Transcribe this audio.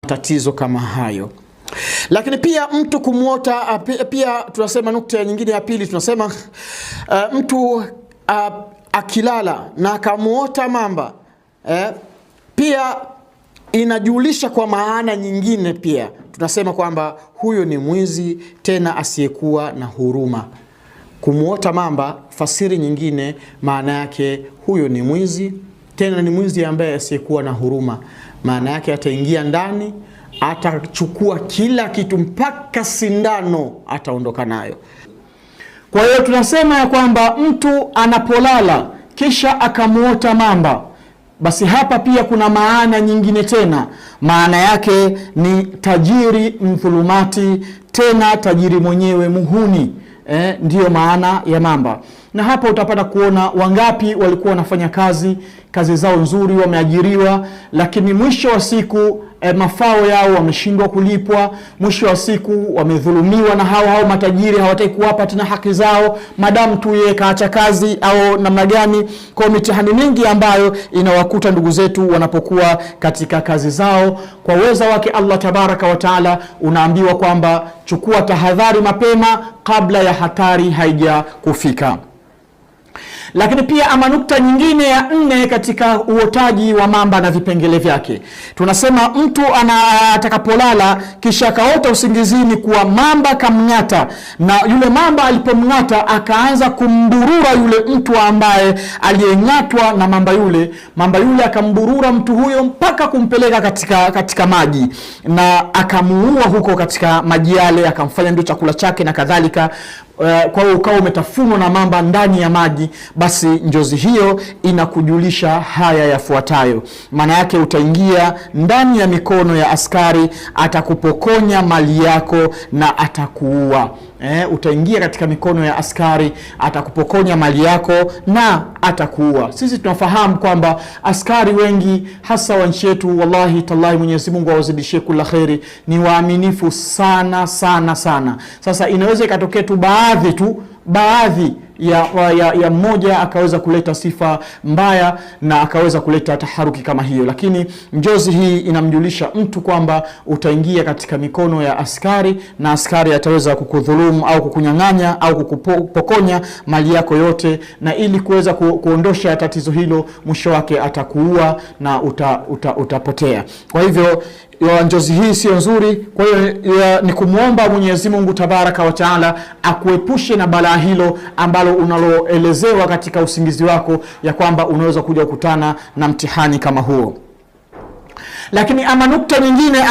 tatizo kama hayo. Lakini pia mtu kumuota, pia tunasema nukta nyingine ya pili, tunasema mtu akilala na akamuota mamba, pia inajulisha kwa maana nyingine. Pia tunasema kwamba huyo ni mwizi, tena asiyekuwa na huruma. Kumuota mamba, fasiri nyingine, maana yake huyo ni mwizi, tena ni mwizi ambaye asiyekuwa na huruma. Maana yake ataingia ndani, atachukua kila kitu, mpaka sindano ataondoka nayo. Kwa hiyo tunasema ya kwamba mtu anapolala kisha akamuota mamba, basi hapa pia kuna maana nyingine tena. Maana yake ni tajiri mdhulumati, tena tajiri mwenyewe muhuni. Ndiyo maana ya mamba. Na hapa utapata kuona wangapi walikuwa wanafanya kazi zao nzuri, wameajiriwa, lakini mwisho wa siku mafao yao wameshindwa kulipwa. Mwisho wa siku wamedhulumiwa na hao matajiri, hawataki kuwapa tena haki zao, madamu tu yeye kaacha kazi au namna gani. Kwa mitihani mingi ambayo inawakuta ndugu zetu wanapokuwa katika kazi zao, kwa uweza wake Allah tabaraka wa taala, unaambiwa kwamba chukua tahadhari mapema kabla ya hatari haija kufika. Lakini pia ama nukta nyingine ya 4 katika uotaji wa mamba na vipengele vyake, tunasema mtu atakapolala kisha kaota usingizini kuwa mamba kamng'ata, na yule mamba alipomng'ata akaanza kumburura yule mtu ambaye aliyeng'atwa na mamba yule akamburura mtu huyo mpaka kumpeleka katika maji, na akamuua huko katika maji yale, akamfanya ndio chakula chake na kadhalika. Kwa hiyo ukawa umetafunwa na mamba ndani ya maji, basi njozi hiyo inakujulisha haya yafuatayo. Maana yake utaingia ndani ya mikono ya askari, atakupokonya mali yako na atakuua. Utaingia katika mikono ya askari, atakupokonya mali yako na atakuua. Sisi tunafahamu kwamba askari wengi hasa wa nchi yetu, wallahi tallahi, Mwenyezi Mungu awazidishie kila khairi, ni waaminifu sana sana sana. Sasa inaweza ikatokea tu baadhi ya mmoja akaweza kuleta sifa mbaya na akaweza kuleta taharuki kama hiyo, lakini njozi hii inamjulisha mtu kwamba utaingia katika mikono ya askari, na askari ataweza kukudhulumu au kukunyang'anya au kukupokonya mali yako yote, na ili kuweza kuondosha tatizo hilo, mwisho wake atakuua na utapotea. Kwa hivyo njozi hii sio nzuri. Kwa hiyo ni kumuomba Mwenyezi Mungu tabaraka wa taala akuepushe na balaa hilo ambalo unaloelezewa katika usingizi wako, ya kwamba unaweza kuja kukutana na mtihani kama huo. Lakini ama nukta nyingine